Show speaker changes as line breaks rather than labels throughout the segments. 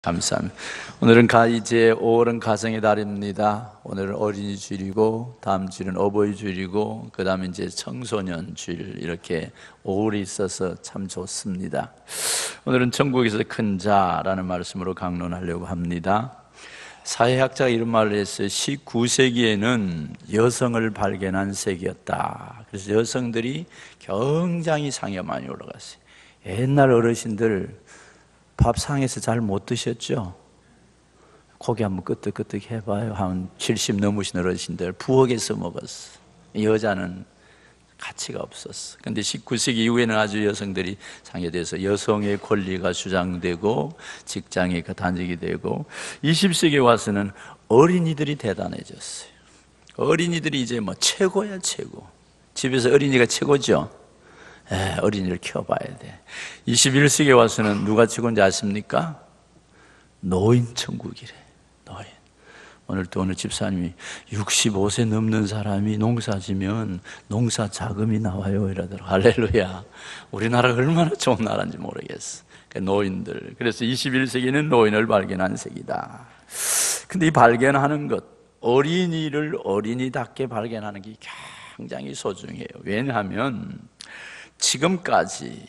감사합니다. 오늘은 이제 5월은 가정의 달입니다. 오늘은 어린이 주일이고 다음 주일은 어버이 주일이고 그 다음에 이제 청소년 주일, 이렇게 5월이 있어서 참 좋습니다. 오늘은 천국에서 큰 자라는 말씀으로 강론하려고 합니다. 사회학자가 이런 말을 했어요. 19세기에는 여성을 발견한 세기였다. 그래서 여성들이 굉장히 상에 많이 올라갔어요. 옛날 어르신들 밥상에서 잘 못 드셨죠? 고기 한번 끄덕끄덕 해봐요. 한 70 넘으신 어르신들 부엌에서 먹었어. 여자는 가치가 없었어. 근데 19세기 이후에는 아주 여성들이 상에 대해서 여성의 권리가 주장되고 직장이 단직이 되고, 20세기에 와서는 어린이들이 대단해졌어요. 어린이들이 이제 뭐 최고야, 최고. 집에서 어린이가 최고죠. 어린이를 키워봐야 돼. 21세기에 와서는 누가 최고인지 아십니까? 노인 천국이래. 노인. 오늘 집사님이 65세 넘는 사람이 농사 지면 농사 자금이 나와요 이러더라고. 할렐루야. 우리나라가 얼마나 좋은 나라인지 모르겠어. 노인들. 그래서 21세기는 노인을 발견한 세기다. 근데 이 발견하는 것, 어린이를 어린이답게 발견하는 게 굉장히 소중해요. 왜냐하면 지금까지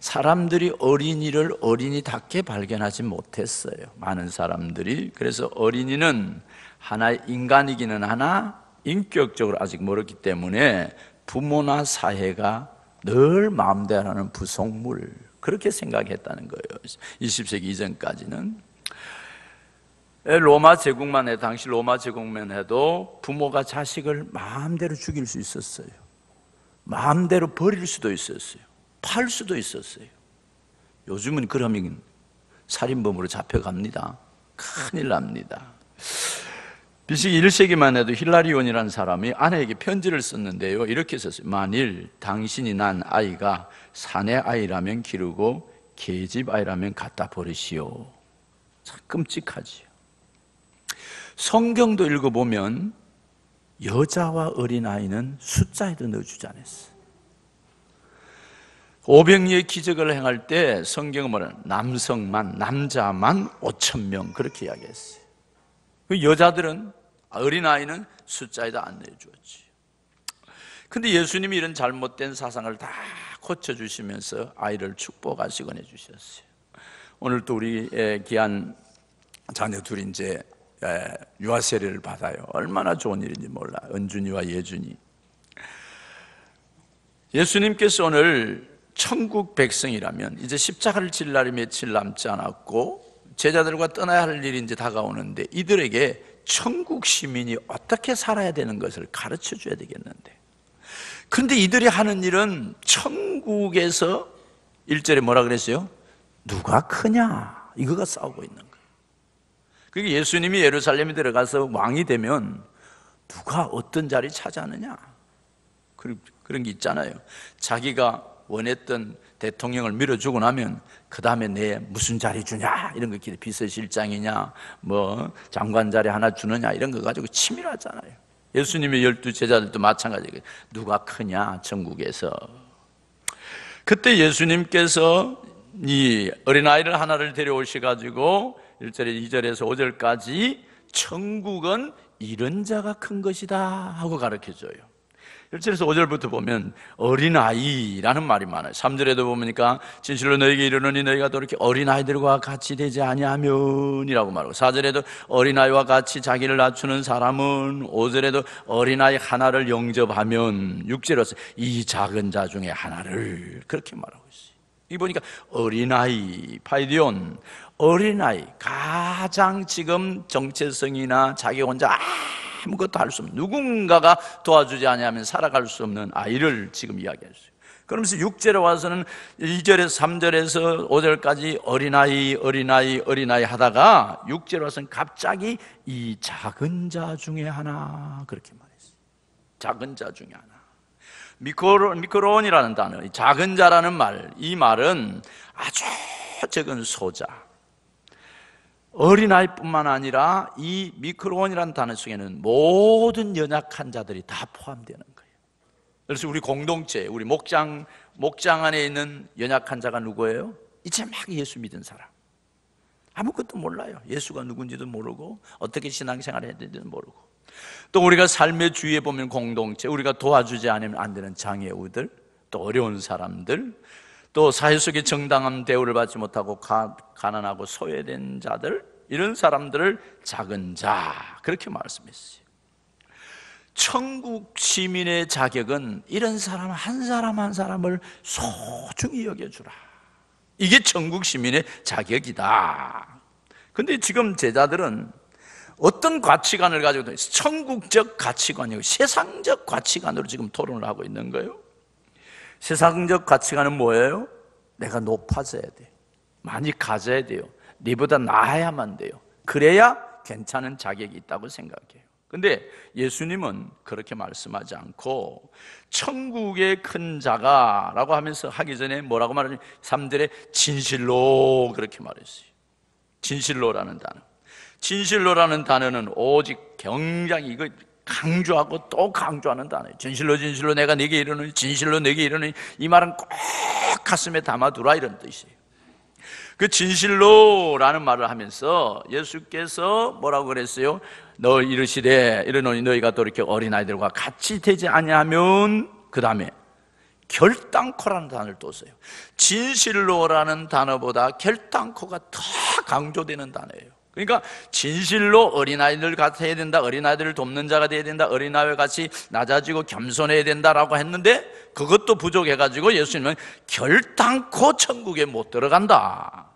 사람들이 어린이를 어린이답게 발견하지 못했어요. 많은 사람들이. 그래서 어린이는 하나의 인간이기는 하나 인격적으로 아직 멀었기 때문에 부모나 사회가 늘 마음대로 하는 부속물, 그렇게 생각했다는 거예요. 20세기 이전까지는. 로마 제국만 해도, 당시 로마 제국만 해도 부모가 자식을 마음대로 죽일 수 있었어요. 마음대로 버릴 수도 있었어요. 팔 수도 있었어요. 요즘은 그러면 살인범으로 잡혀갑니다. 큰일 납니다. BC 1세기만 해도 힐라리온이라는 사람이 아내에게 편지를 썼는데요, 이렇게 썼어요. 만일 당신이 난 아이가 사내 아이라면 기르고 계집 아이라면 갖다 버리시오. 참 끔찍하지요. 성경도 읽어보면 여자와 어린아이는 숫자에도 넣어주지 않았어요. 오병이의 기적을 행할 때 성경은 뭐냐면 남성만, 남자만 5,000명 그렇게 이야기했어요. 여자들은, 어린아이는 숫자에다 안 내주었지. 근데 예수님이 이런 잘못된 사상을 다 고쳐주시면서 아이를 축복하시곤 해주셨어요. 오늘 또 우리 귀한 자녀 둘이 이제 유아 세례를 받아요. 얼마나 좋은 일인지 몰라. 은준이와 예준이. 예수님께서 오늘 천국 백성이라면 이제 십자가를 질 날이 며칠 남지 않았고 제자들과 떠나야 할 일이 이제 다가오는데, 이들에게 천국 시민이 어떻게 살아야 되는 것을 가르쳐 줘야 되겠는데, 근데 이들이 하는 일은 천국에서 1절에 뭐라 그랬어요? 누가 크냐, 이거가 싸우고 있는 거예요. 그게 예수님이 예루살렘에 들어가서 왕이 되면 누가 어떤 자리 차지하느냐, 그런 게 있잖아요. 자기가 원했던 대통령을 밀어주고 나면 그 다음에 내 무슨 자리 주냐, 이런 거 기대, 비서실장이냐 뭐 장관 자리 하나 주느냐, 이런 거 가지고 치밀하잖아요. 예수님의 12 제자들도 마찬가지예요. 누가 크냐 천국에서. 그때 예수님께서 이 어린아이를 하나를 데려오셔가지고 1절에 2절에서 5절까지 천국은 이런 자가 큰 것이다 하고 가르쳐줘요. 1절에서 5절부터 보면 어린아이라는 말이 많아요. 3절에도 보니까 진실로 너에게 이르노니 너희가 또 이렇게 어린아이들과 같이 되지 아니하면 이라고 말하고, 4절에도 어린아이와 같이 자기를 낮추는 사람은, 5절에도 어린아이 하나를 영접하면, 6절에서 이 작은 자 중에 하나를, 그렇게 말하고 있어요. 이 보니까 어린아이, 파이디온, 어린아이, 가장 지금 정체성이나 자기 혼자 아무것도 할 수 없는, 누군가가 도와주지 않으면 살아갈 수 없는 아이를 지금 이야기했어요. 그러면서 6절에 와서는 2절에서 3절에서 5절까지 어린아이, 어린아이, 어린아이 하다가 6절에 와서는 갑자기 이 작은 자 중에 하나, 그렇게 말했어요. 작은 자 중에 하나. 미크론이라는 단어, 작은 자라는 말, 이 말은 아주 적은 소자, 어린아이뿐만 아니라 이 미크로온이라는 단어 속에는 모든 연약한 자들이 다 포함되는 거예요. 그래서 우리 공동체, 우리 목장 안에 있는 연약한 자가 누구예요? 이제 막 예수 믿은 사람, 아무것도 몰라요. 예수가 누군지도 모르고 어떻게 신앙생활을 해야 되는지도 모르고. 또 우리가 삶의 주위에 보면 공동체, 우리가 도와주지 않으면 안 되는 장애우들, 또 어려운 사람들, 또 사회 속에 정당한 대우를 받지 못하고 가난하고 소외된 자들, 이런 사람들을 작은 자, 그렇게 말씀했어요. 천국 시민의 자격은 이런 사람 한 사람 한 사람을 소중히 여겨주라. 이게 천국 시민의 자격이다. 근데 지금 제자들은 어떤 가치관을 가지고 있어요? 천국적 가치관이고 세상적 가치관으로 지금 토론을 하고 있는 거예요. 세상적 가치관은 뭐예요? 내가 높아져야 돼. 많이 가져야 돼요. 네보다 나아야만 돼요. 그래야 괜찮은 자격이 있다고 생각해요. 근데 예수님은 그렇게 말씀하지 않고 천국의 큰 자가 라고 하면서 하기 전에 뭐라고 말하지? 3절에 진실로 그렇게 말했어요. 진실로라는 단어. 진실로라는 단어는 오직 굉장히 이거 강조하고 또 강조하는 단어예요. 진실로 진실로 내가 네게 이르노니, 진실로 네게 이르노니, 이 말은 꼭 가슴에 담아두라, 이런 뜻이에요. 그 진실로라는 말을 하면서 예수께서 뭐라고 그랬어요? 너 이르시되 이르노니 너희가 또 이렇게 어린아이들과 같이 되지 아니하면, 그 다음에 결단코라는 단어를 또 써요. 진실로라는 단어보다 결단코가 더 강조되는 단어예요. 그러니까 진실로 어린아이들 같이 해야 된다, 어린아이들을 돕는 자가 돼야 된다, 어린아이와 같이 낮아지고 겸손해야 된다라고 했는데 그것도 부족해가지고 예수님은 결단코 천국에 못 들어간다.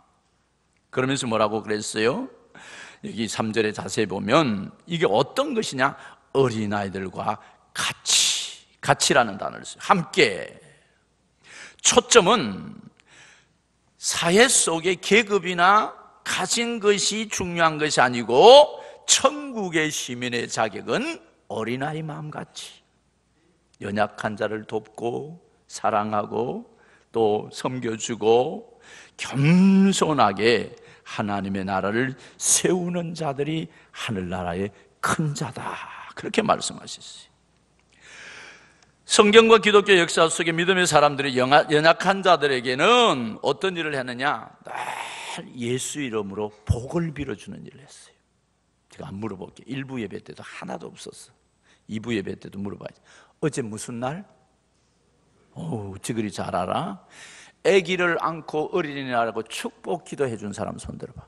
그러면서 뭐라고 그랬어요? 여기 3절에 자세히 보면 이게 어떤 것이냐? 어린아이들과 같이라는 단어를 써요. 함께. 초점은 사회 속의 계급이나 가진 것이 중요한 것이 아니고 천국의 시민의 자격은 어린아이 마음같이 연약한 자를 돕고 사랑하고 또 섬겨주고 겸손하게 하나님의 나라를 세우는 자들이 하늘나라의 큰 자다, 그렇게 말씀하셨어요. 성경과 기독교 역사 속에 믿음의 사람들이 연약한 자들에게는 어떤 일을 했느냐? 늘 예수 이름으로 복을 빌어주는 일을 했어요. 제가 안 물어볼게요. 1부 예배 때도 하나도 없었어. 2부 예배 때도 물어봐야지. 어제 무슨 날? 어찌 그리 잘 알아? 아기를 안고 어린이날하고 축복 기도해 준 사람 손 들어봐.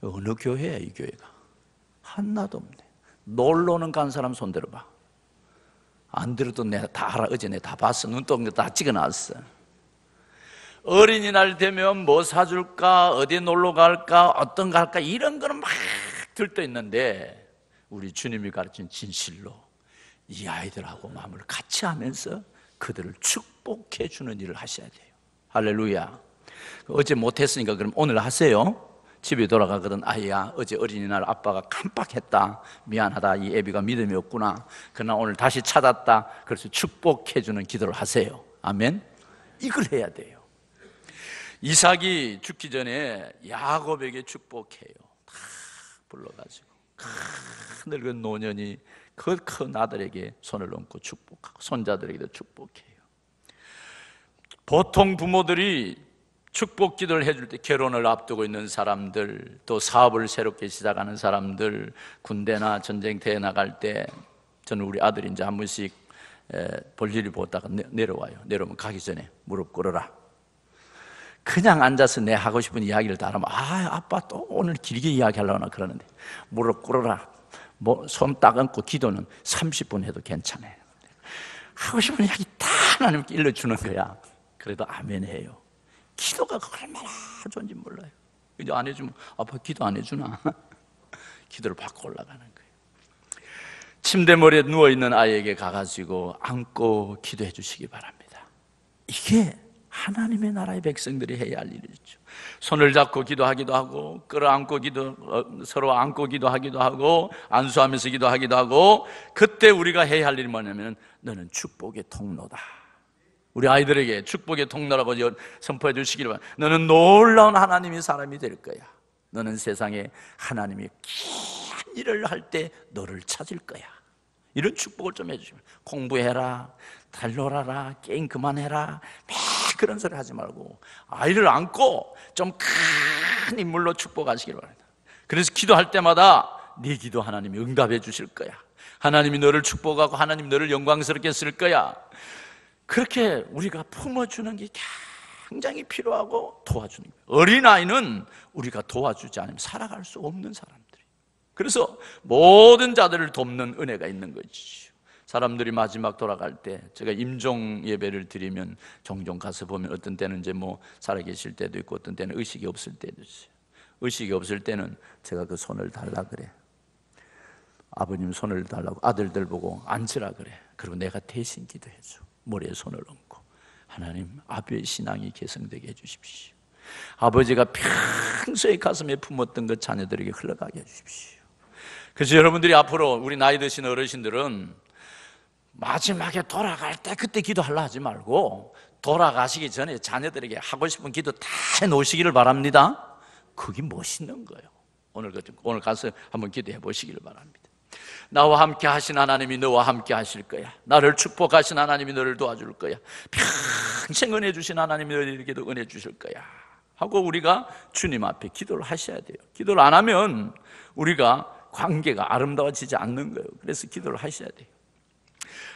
어느 교회야 이 교회가? 하나도 없네. 놀러는 간 사람 손 들어봐. 안 들어도 내가 다 알아. 어제 내가 다 봤어. 눈동자 다 찍어놨어. 어린이날 되면 뭐 사줄까, 어디 놀러 갈까, 어떤 거 할까, 이런 거는 막 들떠 있는데 우리 주님이 가르친 진실로 이 아이들하고 마음을 같이 하면서 그들을 축복해 주는 일을 하셔야 돼요. 할렐루야. 어제 못했으니까 그럼 오늘 하세요. 집에 돌아가거든. 아이야, 어제 어린이날 아빠가 깜빡했다, 미안하다, 이 애비가 믿음이 없구나, 그러나 오늘 다시 찾았다, 그래서 축복해 주는 기도를 하세요. 아멘. 이걸 해야 돼요. 이삭이 죽기 전에 야곱에게 축복해요. 다 불러가지고 늙은 노년이 그 큰 아들에게 손을 얹고 축복하고 손자들에게도 축복해요. 보통 부모들이 축복 기도를 해줄 때 결혼을 앞두고 있는 사람들, 또 사업을 새롭게 시작하는 사람들, 군대나 전쟁터에 나갈 때 저는 우리 아들이 이제 한 번씩 볼일을 보다가 내려와요. 내려오면 가기 전에 무릎 꿇어라. 그냥 앉아서 내 하고 싶은 이야기를 다 하면 아빠 또 오늘 길게 이야기하려나 그러는데 무릎 꿇어라. 뭐 손 딱 얹고 기도는 30분 해도 괜찮아요. 하고 싶은 이야기 다 하나님께 일러주는 거야. 그래도 아멘 해요. 기도가 얼마나 좋은지 몰라요. 기도 안 해주면 아빠 기도 안 해주나? 기도를 받고 올라가는 거예요. 침대머리에 누워있는 아이에게 가가지고 안고 기도해 주시기 바랍니다. 이게 하나님의 나라의 백성들이 해야 할 일이죠. 손을 잡고 기도하기도 하고 끌어안고 서로 안고 기도하기도 하고 안수하면서 기도하기도 하고, 그때 우리가 해야 할 일이 뭐냐면 너는 축복의 통로다. 우리 아이들에게 축복의 통로라고 선포해 주시기를 바랍니다. 너는 놀라운 하나님의 사람이 될 거야. 너는 세상에 하나님이 귀한 일을 할 때 너를 찾을 거야. 이런 축복을 좀 해주시면, 공부해라, 잘 놀아라, 게임 그만해라, 그런 소리 하지 말고 아이를 안고 좀 큰 인물로 축복하시길 바랍니다. 그래서 기도할 때마다 네 기도 하나님이 응답해 주실 거야. 하나님이 너를 축복하고 하나님이 너를 영광스럽게 쓸 거야. 그렇게 우리가 품어주는 게 굉장히 필요하고 도와주는 거예요. 어린아이는 우리가 도와주지 않으면 살아갈 수 없는 사람들이. 그래서 모든 자들을 돕는 은혜가 있는 거지. 사람들이 마지막 돌아갈 때 제가 임종 예배를 드리면 종종 가서 보면 어떤 때는 이제 뭐 살아계실 때도 있고 어떤 때는 의식이 없을 때도 있어요. 의식이 없을 때는 제가 그 손을 달라 그래. 아버님 손을 달라고 아들들 보고 앉으라 그래. 그리고 내가 대신 기도해줘. 머리에 손을 얹고 하나님 아버지의 신앙이 개성되게 해주십시오. 아버지가 평소에 가슴에 품었던 그 자녀들에게 흘러가게 해주십시오. 그래서 여러분들이 앞으로 우리 나이 드신 어르신들은 마지막에 돌아갈 때 그때 기도하려 하지 말고 돌아가시기 전에 자녀들에게 하고 싶은 기도 다 해놓으시기를 바랍니다. 그게 멋있는 거예요. 오늘 가서 한번 기도해 보시기를 바랍니다. 나와 함께 하신 하나님이 너와 함께 하실 거야. 나를 축복하신 하나님이 너를 도와줄 거야. 평생 은혜 주신 하나님이 너에게도 은혜 주실 거야 하고 우리가 주님 앞에 기도를 하셔야 돼요. 기도를 안 하면 우리가 관계가 아름다워지지 않는 거예요. 그래서 기도를 하셔야 돼요.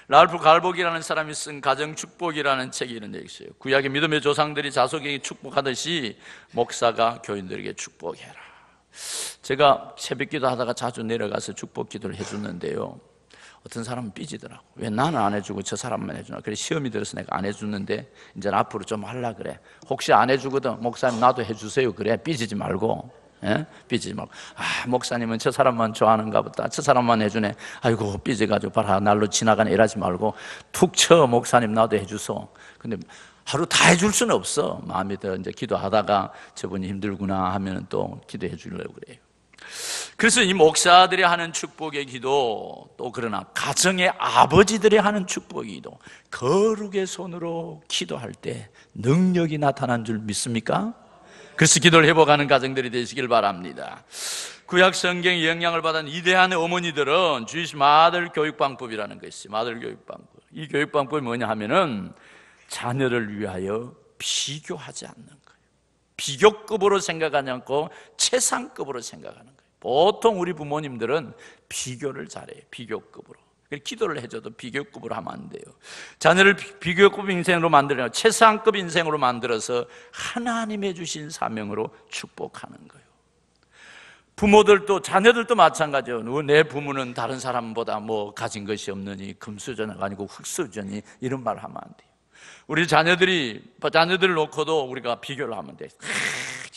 랄프 갈복이라는 사람이 쓴 가정축복이라는 책에 이런 얘기 있어요. 구약의 믿음의 조상들이 자손에게 축복하듯이 목사가 교인들에게 축복해라. 제가 새벽기도 하다가 자주 내려가서 축복기도를 해주는데요, 어떤 사람은 삐지더라고. 왜 나는 안 해주고 저 사람만 해주나. 그래 시험이 들어서 내가 안 해주는데 이제 앞으로 좀 하려 그래. 혹시 안 해주거든 목사님 나도 해주세요. 그래 삐지지 말고. 예? 삐지지 말고. 목사님은 저 사람만 좋아하는가 보다. 저 사람만 해주네. 아이고 삐져가지고 봐라 날로 지나가네 이러지 말고 툭 쳐. 목사님 나도 해주소. 근데 하루 다 해줄 수는 없어. 마음에 들어 이제 기도하다가 저분이 힘들구나 하면 또 기도해 주려고 그래요. 그래서 이 목사들이 하는 축복의 기도, 또 그러나 가정의 아버지들이 하는 축복의 기도, 거룩의 손으로 기도할 때 능력이 나타난 줄 믿습니까? 그래서 기도를 회복하는 가정들이 되시길 바랍니다. 구약 성경의 영향을 받은 이대한 어머니들은 주이시 마들 교육방법이라는 것이 있어요. 마들 교육방법. 이 교육방법이 뭐냐 하면은 자녀를 위하여 비교하지 않는 거예요. 비교급으로 생각하지 않고 최상급으로 생각하는 거예요. 보통 우리 부모님들은 비교를 잘해요. 비교급으로. 기도를 해줘도 비교급으로 하면 안 돼요. 자녀를 비교급 인생으로 만들어 최상급 인생으로 만들어서 하나님의 주신 사명으로 축복하는 거예요. 부모들도 자녀들도 마찬가지예요. 내 부모는 다른 사람보다 뭐 가진 것이 없느니 금수저가 아니고 흙수저니 이런 말 하면 안 돼요. 우리 자녀들을 놓고도 우리가 비교를 하면 돼.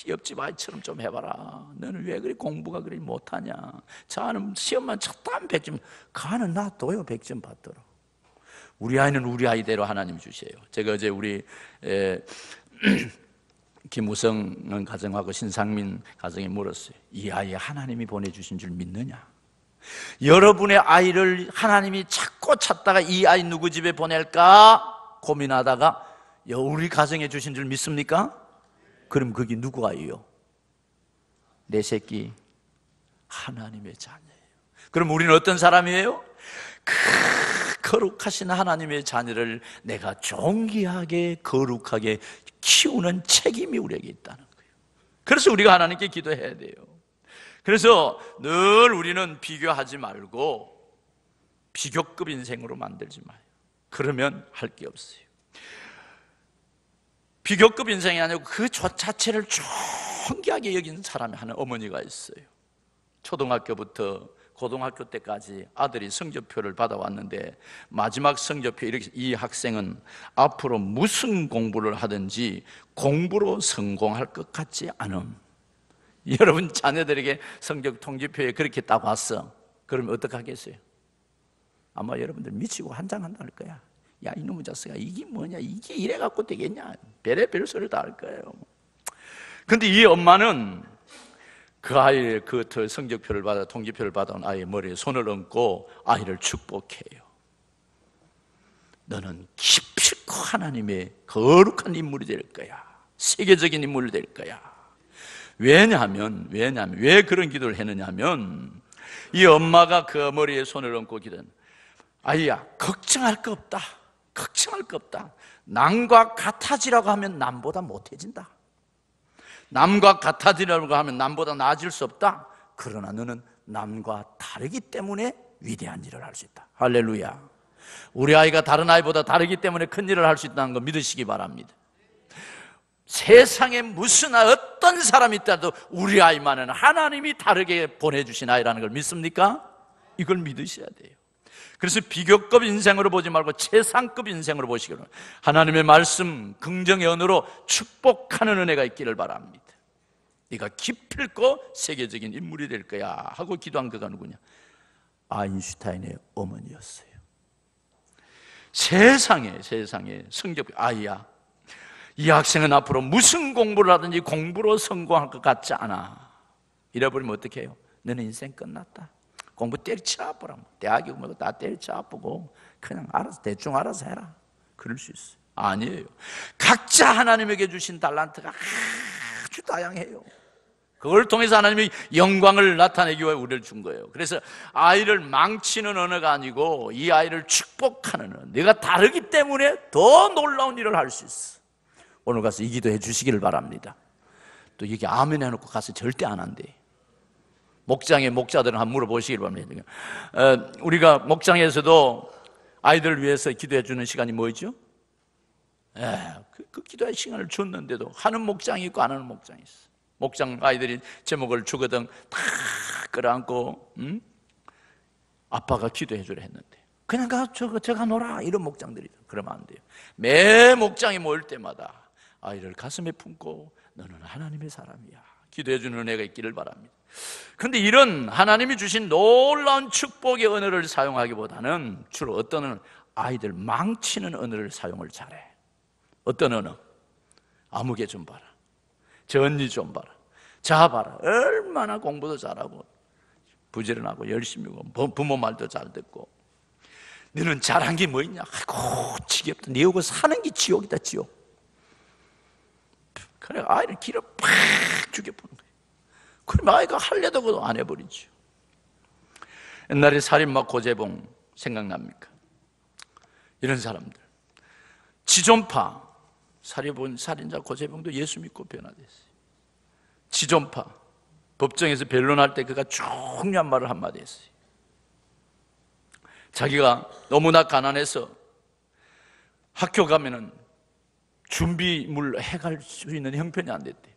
옆집 아이처럼 좀 해봐라. 너는 왜 그리 공부가 그리 못하냐. 자는 시험만 쳤다면 100점, 가는 놔둬요 100점 받도록. 우리 아이는 우리 아이대로 하나님 주세요. 제가 어제 우리 김우성 가정하고 신상민 가정에 물었어요. 이 아이 하나님이 보내주신 줄 믿느냐? 여러분의 아이를 하나님이 찾다가 이 아이 누구 집에 보낼까 고민하다가 우리 가정에 주신 줄 믿습니까? 그럼 그게 누구 아이요? 내 새끼 하나님의 자녀예요. 그럼 우리는 어떤 사람이에요? 거룩하신 하나님의 자녀를 내가 존귀하게 거룩하게 키우는 책임이 우리에게 있다는 거예요. 그래서 우리가 하나님께 기도해야 돼요. 그래서 늘 우리는 비교하지 말고 비교급 인생으로 만들지 마요. 그러면 할 게 없어요. 비교급 인생이 아니고 그 자체를 존귀하게 여기는 사람이 하는 어머니가 있어요. 초등학교부터 고등학교 때까지 아들이 성적표를 받아왔는데 마지막 성적표 이렇게 이 학생은 앞으로 무슨 공부를 하든지 공부로 성공할 것 같지 않음. 여러분 자녀들에게 성적 통지표에 그렇게 딱 왔어. 그러면 어떡하겠어요? 아마 여러분들 미치고 환장한다 할 거야. 야 이놈의 자식아 이게 뭐냐, 이게 이래갖고 되겠냐, 별의별 소리를 다 할 거예요. 근데 이 엄마는 그 아이의 그 성적표를 받아 통지표를 받아온 아이의 머리에 손을 얹고 아이를 축복해요. 너는 기필코 하나님의 거룩한 인물이 될 거야. 세계적인 인물이 될 거야. 왜냐하면 왜 그런 기도를 했느냐 하면 이 엄마가 그 머리에 손을 얹고 기도한, 아이야 걱정할 거 없다. 걱정할 거 없다. 남과 같아지라고 하면 남보다 못해진다. 남과 같아지라고 하면 남보다 나아질 수 없다. 그러나 너는 남과 다르기 때문에 위대한 일을 할 수 있다. 할렐루야. 우리 아이가 다른 아이보다 다르기 때문에 큰 일을 할 수 있다는 거 믿으시기 바랍니다. 세상에 무슨 어떤 사람이 있다도 우리 아이만은 하나님이 다르게 보내주신 아이라는 걸 믿습니까? 이걸 믿으셔야 돼요. 그래서 비교급 인생으로 보지 말고 최상급 인생으로 보시기로, 하나님의 말씀, 긍정의 언어로 축복하는 은혜가 있기를 바랍니다. 네가 기필코 세계적인 인물이 될 거야 하고 기도한 그가 누구냐? 아인슈타인의 어머니였어요. 세상에 성적 아이야, 이 학생은 앞으로 무슨 공부를 하든지 공부로 성공할 것 같지 않아. 이래버리면 어떻게 해요? 너는 인생 끝났다. 공부 때려쳐 아프라. 대학이 뭐 다 때려쳐 아프고 그냥 알아서 대충 알아서 해라. 그럴 수 있어요. 아니에요. 각자 하나님에게 주신 달란트가 아주 다양해요. 그걸 통해서 하나님이 영광을 나타내기 위해 우리를 준 거예요. 그래서 아이를 망치는 언어가 아니고 이 아이를 축복하는 언어. 내가 다르기 때문에 더 놀라운 일을 할 수 있어. 오늘 가서 이 기도해 주시기를 바랍니다. 또 이게 아멘 해놓고 가서 절대 안 한대. 목장의 목자들은 한번 물어보시길 바랍니다. 우리가 목장에서도 아이들을 위해서 기도해 주는 시간이 뭐죠? 그 기도의 시간을 줬는데도 하는 목장이 있고 안 하는 목장이 있어. 목장 아이들이 제목을 주거든 다 끌어안고 아빠가 기도해 주려 했는데 그냥 저가 놀아 이런 목장들이. 그러면 안 돼요. 매 목장이 모일 때마다 아이를 가슴에 품고 너는 하나님의 사람이야 기도해 주는 은혜가 있기를 바랍니다. 그런데 이런 하나님이 주신 놀라운 축복의 언어를 사용하기보다는 주로 어떤 언어? 아이들 망치는 언어를 사용을 잘해. 어떤 언어? 아무개 좀 봐라, 저 언니 좀 봐라, 자 봐라, 얼마나 공부도 잘하고 부지런하고 열심히 하고 부모 말도 잘 듣고 너는 잘한 게 뭐 있냐? 아이고 지겹다. 네 오고 사는 게 지옥이다. 지옥. 그래 아이를 길어 팍 죽여보는 거예요. 그러면 아이가 할래도 그도 안 해버리죠. 옛날에 살인마 고재봉 생각납니까? 이런 사람들 지존파 살인자 고재봉도 예수 믿고 변화됐어요. 지존파 법정에서 변론할 때 그가 중요한 말을 한마디 했어요. 자기가 너무나 가난해서 학교 가면은 준비물 해갈 수 있는 형편이 안 됐대.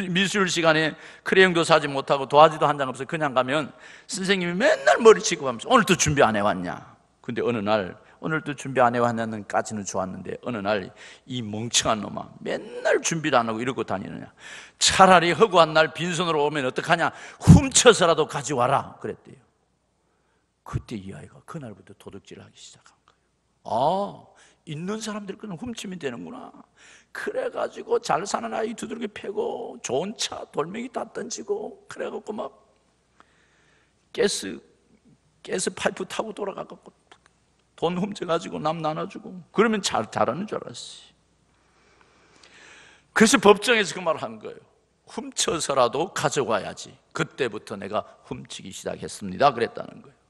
미술 시간에 크레용도 사지 못하고 도화지도 한 장 없어 그냥 가면 선생님이 맨날 머리 치고 가면서 오늘도 준비 안 해왔냐. 근데 어느 날 오늘도 준비 안 해왔냐는까지는 좋았는데 어느 날 이 멍청한 놈아 맨날 준비도 안 하고 이러고 다니느냐. 차라리 허구한 날 빈손으로 오면 어떡하냐. 훔쳐서라도 가져와라 그랬대요. 그때 이 아이가 그날부터 도둑질을 하기 시작한 거예요. 있는 사람들 거는 훔치면 되는구나. 그래가지고 잘 사는 아이 두들겨 패고 좋은 차 돌멩이 다 던지고 그래갖고 막 가스 파이프 타고 돌아가갖고 돈 훔쳐가지고 남 나눠주고 그러면 잘하는 줄 알았지. 그래서 법정에서 그 말을 한 거예요. 훔쳐서라도 가져와야지. 그때부터 내가 훔치기 시작했습니다 그랬다는 거예요.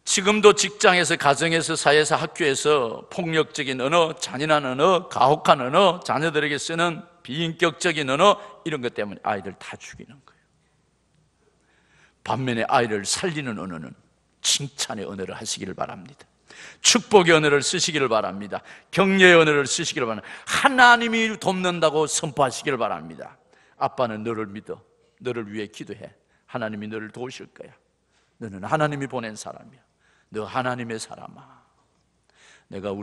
지금도 직장에서, 가정에서, 사회에서, 학교에서 폭력적인 언어, 잔인한 언어, 가혹한 언어, 자녀들에게 쓰는 비인격적인 언어 이런 것 때문에 아이들 다 죽이는 거예요. 반면에 아이를 살리는 언어는 칭찬의 언어를 하시기를 바랍니다. 축복의 언어를 쓰시기를 바랍니다. 격려의 언어를 쓰시기를 바랍니다. 하나님이 돕는다고 선포하시기를 바랍니다. 아빠는 너를 믿어. 너를 위해 기도해. 하나님이 너를 도우실 거야. 너는 하나님이 보낸 사람이야. 너 하나님의 사람아. 내가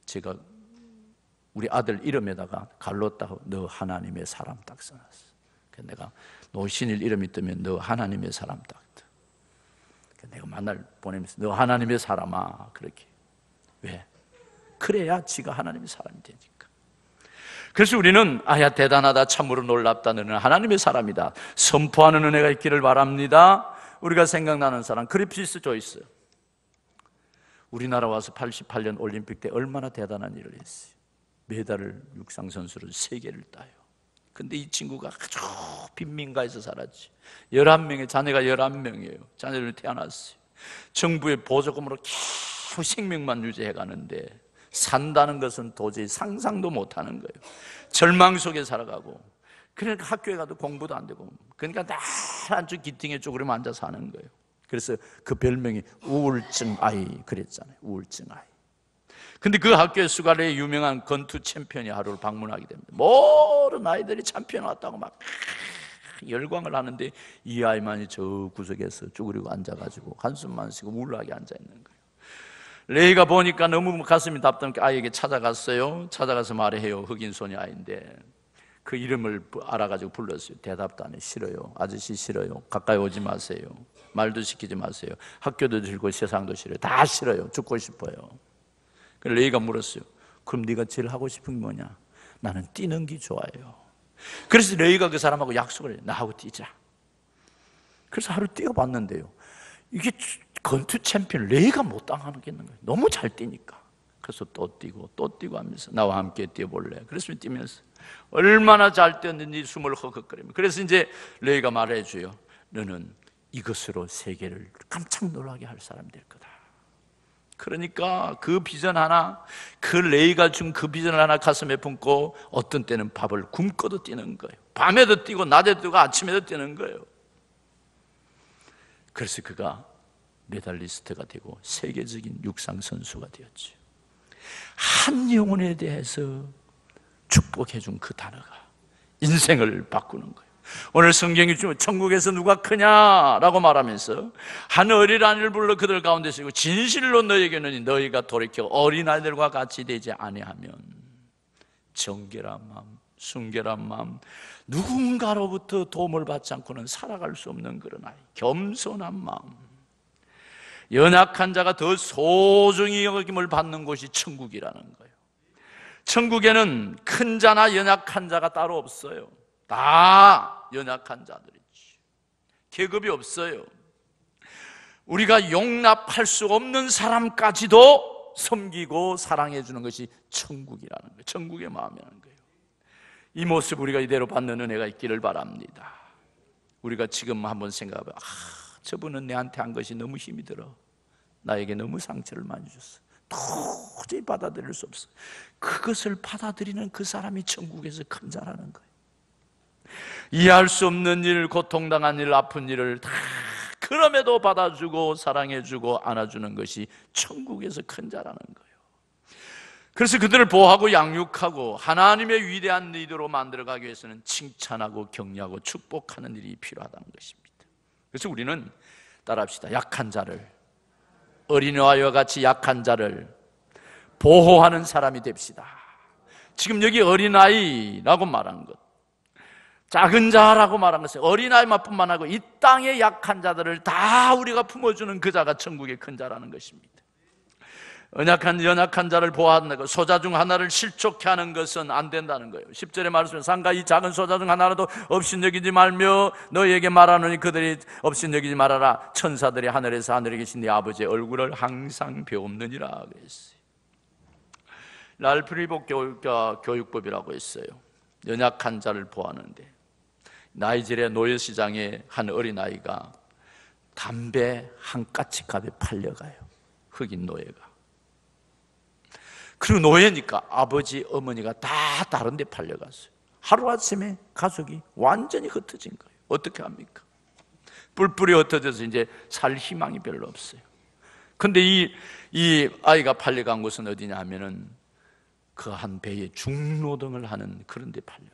제가 우리 아들 이름에다가 갈로따고 너 하나님의 사람 딱 써놨어. 그래서 내가 노신일 이름이 뜨면 너 하나님의 사람 딱 떠. 내가 만날 보내면서 너 하나님의 사람아 그렇게. 왜? 그래야 지가 하나님의 사람이 되니까. 그래서 우리는 아야 대단하다 참으로 놀랍다 너는 하나님의 사람이다 선포하는 은혜가 있기를 바랍니다. 우리가 생각나는 사람 그리피스 조이스. 우리나라 와서 88년 올림픽 때 얼마나 대단한 일을 했어요. 메달을 육상선수로 3개를 따요. 근데 이 친구가 아주 빈민가에서 살았지. 11명의 자녀가 11명이에요. 자녀를 태어났어요. 정부의 보조금으로 계속 생명만 유지해 가는데 산다는 것은 도저히 상상도 못하는 거예요. 절망 속에 살아가고, 그러니까 학교에 가도 공부도 안 되고, 그러니까 늘 아주 기팅에 쪼그리면 앉아 사는 거예요. 그래서 그 별명이 우울증 아이 그랬잖아요. 우울증 아이. 근데 그 학교에 수가래의 유명한 권투 챔피언이 하루를 방문하게 됩니다. 모든 아이들이 챔피언 왔다고 막 열광을 하는데 이 아이만이 저 구석에서 쭈그리고 앉아가지고 한숨만 쉬고 우울하게 앉아있는 거예요. 레이가 보니까 너무 가슴이 답답해 아이에게 찾아갔어요. 찾아가서 말해요. 흑인 소녀 아이인데 그 이름을 알아가지고 불렀어요. 대답도 안 해. 싫어요. 아저씨 싫어요. 가까이 오지 마세요. 말도 시키지 마세요. 학교도 싫고 세상도 싫어요. 다 싫어요. 죽고 싶어요. 레이가 물었어요. 그럼 네가 제일 하고 싶은 게 뭐냐? 나는 뛰는 게 좋아요. 그래서 레이가 그 사람하고 약속을 해요. 나하고 뛰자. 그래서 하루 뛰어봤는데요, 이게 권투 챔피언 레이가 못 당하겠는 거예요. 너무 잘 뛰니까. 그래서 또 뛰고 하면서 나와 함께 뛰어볼래? 그래서 뛰면서 얼마나 잘 뛰었는지 숨을 허걱거리며, 그래서 이제 레이가 말해줘요. 너는 이것으로 세계를 깜짝 놀라게 할 사람 될 거다. 그러니까 그 비전 하나, 그 레이가 준 그 비전 하나 가슴에 품고 어떤 때는 밥을 굶고도 뛰는 거예요. 밤에도 뛰고 낮에도 뛰고 아침에도 뛰는 거예요. 그래서 그가 메달리스트가 되고 세계적인 육상 선수가 되었죠. 한 영혼에 대해서 축복해 준 그 단어가 인생을 바꾸는 거예요. 오늘 성경이 주면 천국에서 누가 크냐라고 말하면서 한 어린아이를 불러 그들 가운데 쓰고 진실로 너에게는 너희가 돌이켜 어린아이들과 같이 되지 아니하면 정결한 마음, 순결한 마음, 누군가로부터 도움을 받지 않고는 살아갈 수 없는 그런 아이, 겸손한 마음, 연약한 자가 더 소중히 여김을 받는 곳이 천국이라는 거예요. 천국에는 큰 자나 연약한 자가 따로 없어요. 다 연약한 자들이지. 계급이 없어요. 우리가 용납할 수 없는 사람까지도 섬기고 사랑해 주는 것이 천국이라는 거예요. 천국의 마음이라는 거예요. 이 모습 우리가 이대로 받는 은혜가 있기를 바랍니다. 우리가 지금 한번 생각해봐요. 저분은 내한테 한 것이 너무 힘이 들어. 나에게 너무 상처를 많이 줬어. 도저히 받아들일 수 없어. 그것을 받아들이는 그 사람이 천국에서 큰 자라는 거예요. 이해할 수 없는 일, 고통당한 일, 아픈 일을 다 그럼에도 받아주고 사랑해주고 안아주는 것이 천국에서 큰 자라는 거예요. 그래서 그들을 보호하고 양육하고 하나님의 위대한 리더로 만들어가기 위해서는 칭찬하고 격려하고 축복하는 일이 필요하다는 것입니다. 그래서 우리는 따라합시다. 약한 자를, 어린아이와 같이 약한 자를 보호하는 사람이 됩시다. 지금 여기 어린아이라고 말한 것, 작은 자라고 말한 것은 어린아이만 뿐만 아니고 이 땅의 약한 자들을 다 우리가 품어주는 그 자가 천국의 큰 자라는 것입니다. 연약한 자를 보호한다는 것, 소자 중 하나를 실족케 하는 것은 안 된다는 거예요. 10절에 말씀에 상가 이 작은 소자 중 하나라도 없이 여기지 말며 너희에게 말하노니 그들이 없이 여기지 말아라. 천사들이 하늘에서 하늘에 계신 네 아버지의 얼굴을 항상 배움느니라 그랬어요. 랄프 리복 교육법이라고 했어요. 연약한 자를 보호하는데, 나이지리아 노예시장에 한 어린아이가 담배 한 까치값에 팔려가요. 흑인 노예가. 그리고 노예니까 아버지, 어머니가 다 다른 데 팔려갔어요. 하루아침에 가족이 완전히 흩어진 거예요. 어떻게 합니까? 뿔뿔이 흩어져서 이제 살 희망이 별로 없어요. 근데 이 아이가 팔려간 곳은 어디냐 하면은 그 한 배에 중노동을 하는 그런 데 팔려가요.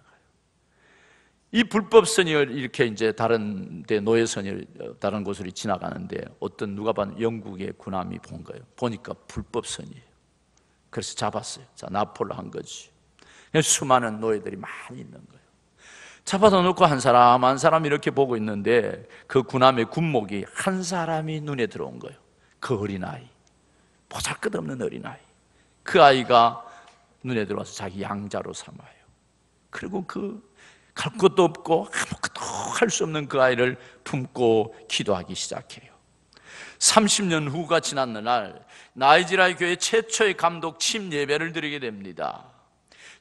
이 불법선이 이렇게 이제 다른 데 노예선이 다른 곳으로 지나가는데 어떤 누가 봐도 영국의 군함이 본 거예요. 보니까 불법선이에요. 그래서 잡았어요. 자, 납포를 한 거지. 수많은 노예들이 많이 있는 거예요. 잡아다 놓고 한 사람 한 사람 이렇게 보고 있는데 그 군함의 군목이 한 사람이 눈에 들어온 거예요. 그 어린아이, 보잘것없는 어린아이. 그 아이가 눈에 들어와서 자기 양자로 삼아요. 그리고 갈 것도 없고 아무것도 할 수 없는 그 아이를 품고 기도하기 시작해요. 30년 후가 지난 날 나이지리아 교회 최초의 감독 침 예배를 드리게 됩니다.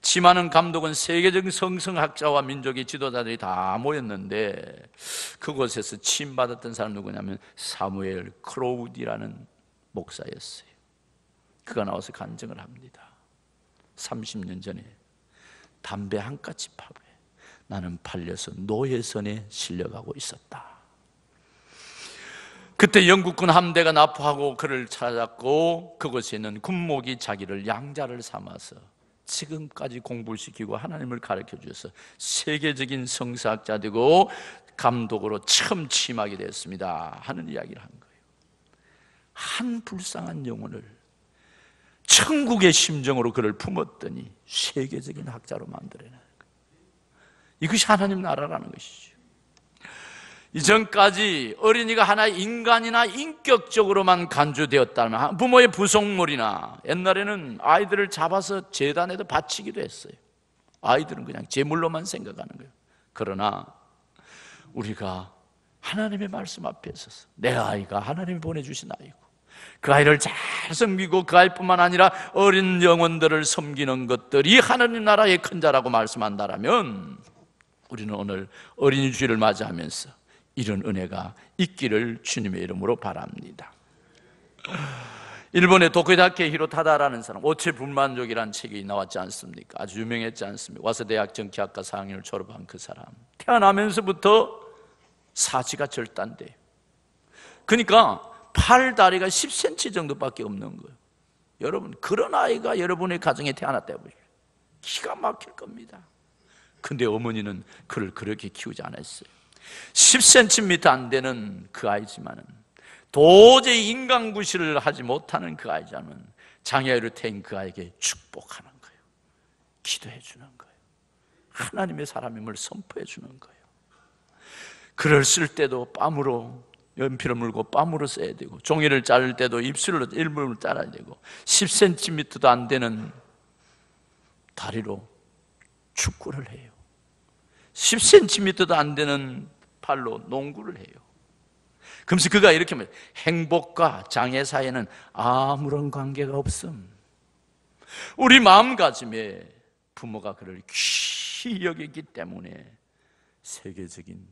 치마는 감독은 세계적인 성서학자와 민족의 지도자들이 다 모였는데 그곳에서 치임받았던 사람 누구냐면 사무엘 크로우디라는 목사였어요. 그가 나와서 간증을 합니다. 30년 전에 담배 한 가지 파에 나는 팔려서 노예선에 실려가고 있었다. 그때 영국군 함대가 납포하고 그를 찾았고 그곳에 있는 군목이 자기를 양자를 삼아서 지금까지 공부를 시키고 하나님을 가르쳐 주셔서 세계적인 성사학자 되고 감독으로 처음 취임하게 되었습니다 하는 이야기를 한 거예요. 한 불쌍한 영혼을 천국의 심정으로 그를 품었더니 세계적인 학자로 만들어내는 거예요. 이것이 하나님 나라라는 것이죠. 이전까지 어린이가 하나의 인간이나 인격적으로만 간주되었다면 부모의 부속물이나 옛날에는 아이들을 잡아서 제단에도 바치기도 했어요. 아이들은 그냥 제물로만 생각하는 거예요. 그러나 우리가 하나님의 말씀 앞에 서서 내 아이가 하나님이 보내주신 아이고 그 아이를 잘 섬기고 그 아이뿐만 아니라 어린 영혼들을 섬기는 것들이 하나님 나라의 큰 자라고 말씀한다라면 우리는 오늘 어린이 주일을 맞이하면서 이런 은혜가 있기를 주님의 이름으로 바랍니다. 일본의 도쿄다케 히로타다라는 사람, 오체 불만족이라는 책이 나왔지 않습니까? 아주 유명했지 않습니까? 와세대학 정치학과 4학년을 졸업한 그 사람, 태어나면서부터 사지가 절단돼요. 그러니까 팔, 다리가 10cm 정도밖에 없는 거예요. 여러분, 그런 아이가 여러분의 가정에 태어났다 해보십시오. 기가 막힐 겁니다. 근데 어머니는 그를 그렇게 키우지 않았어요. 10cm 안 되는 그 아이지만은 도저히 인간구실을 하지 못하는 그 아이자는 장애를 태인 그 아이에게 축복하는 거예요. 기도해 주는 거예요. 하나님의 사람임을 선포해 주는 거예요. 글을 쓸 때도 뺨으로 연필을 물고 뺨으로 써야 되고 종이를 자를 때도 입술로 일부러 잘라야 되고 10cm도 안 되는 다리로 축구를 해요. 10cm도 안 되는 팔로 농구를 해요. 그러면서 그가 이렇게 말해요. 행복과 장애 사이에는 아무런 관계가 없음. 우리 마음가짐에 부모가 그를 귀히 여기기 때문에 세계적인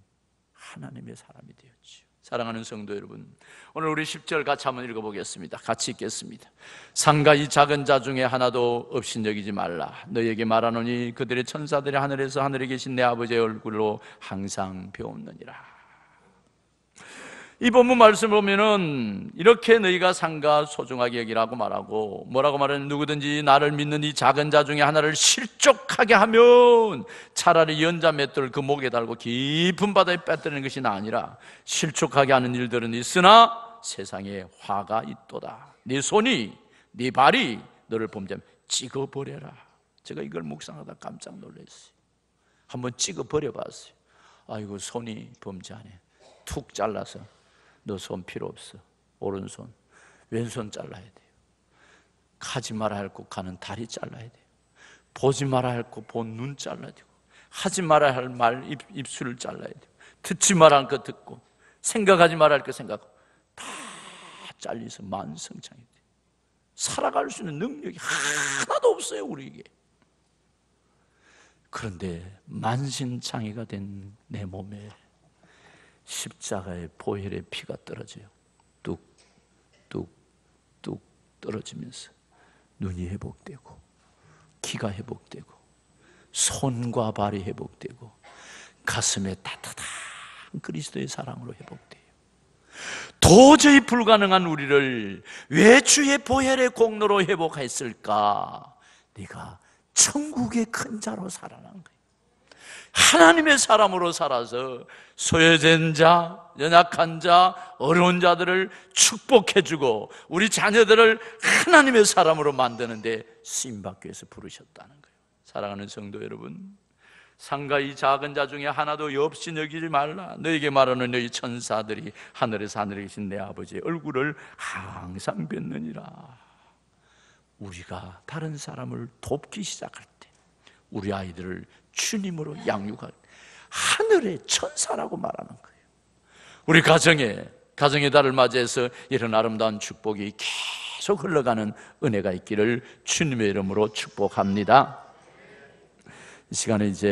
하나님의 사람이 되었죠. 사랑하는 성도 여러분, 오늘 우리 10절 같이 한번 읽어보겠습니다. 같이 읽겠습니다. 상가 이 작은 자 중에 하나도 없인 여기지 말라. 너희에게 말하노니 그들의 천사들이 하늘에서 하늘에 계신 내 아버지의 얼굴로 항상 배웠느니라. 이 본문 말씀을 보면은 이렇게 너희가 상가 소중하게 여기라고 말하고 뭐라고 말하는 누구든지 나를 믿는 이 작은 자 중에 하나를 실족하게 하면 차라리 연자 맷돌을 그 목에 달고 깊은 바다에 빠뜨리는 것이 아니라 실족하게 하는 일들은 있으나 세상에 화가 있도다. 네 손이 네 발이 너를 범죄하면 찍어버려라. 제가 이걸 묵상하다 깜짝 놀랐어요. 한번 찍어버려봤어요. 아이고 손이 범죄하네. 툭 잘라서 너 손 필요 없어. 오른손, 왼손 잘라야 돼요. 가지 말아야 할 곳 가는 다리 잘라야 돼요. 보지 말아야 할 곳 본 눈 잘라야 되고 하지 말아야 할 말 입술을 잘라야 돼요. 듣지 말아야 할 것 듣고 생각하지 말아야 할 것 생각하고 다 잘려서 만성창이 돼요. 살아갈 수 있는 능력이 하나도 없어요 우리에게. 그런데 만신창이가 된 내 몸에 십자가의 보혈의 피가 떨어져요. 뚝뚝뚝 떨어지면서 눈이 회복되고 귀가 회복되고 손과 발이 회복되고 가슴에 따뜻한 그리스도의 사랑으로 회복돼요. 도저히 불가능한 우리를 왜 주의 보혈의 공로로 회복했을까? 네가 천국의 큰 자로 살아난 거예요. 하나님의 사람으로 살아서 소외된 자, 연약한 자, 어려운 자들을 축복해주고 우리 자녀들을 하나님의 사람으로 만드는데 쓰임받기 위해서 부르셨다는 거예요. 사랑하는 성도 여러분, 상가 이 작은 자 중에 하나도 없이 여기지 말라. 너에게 말하는 너희 천사들이 하늘에서 하늘에 계신 내 아버지의 얼굴을 항상 뵙느니라. 우리가 다른 사람을 돕기 시작할 때 우리 아이들을 주님으로 양육할 하늘의 천사라고 말하는 거예요. 우리 가정의 달을 맞이해서 이런 아름다운 축복이 계속 흘러가는 은혜가 있기를 주님의 이름으로 축복합니다. 이 시간에 이제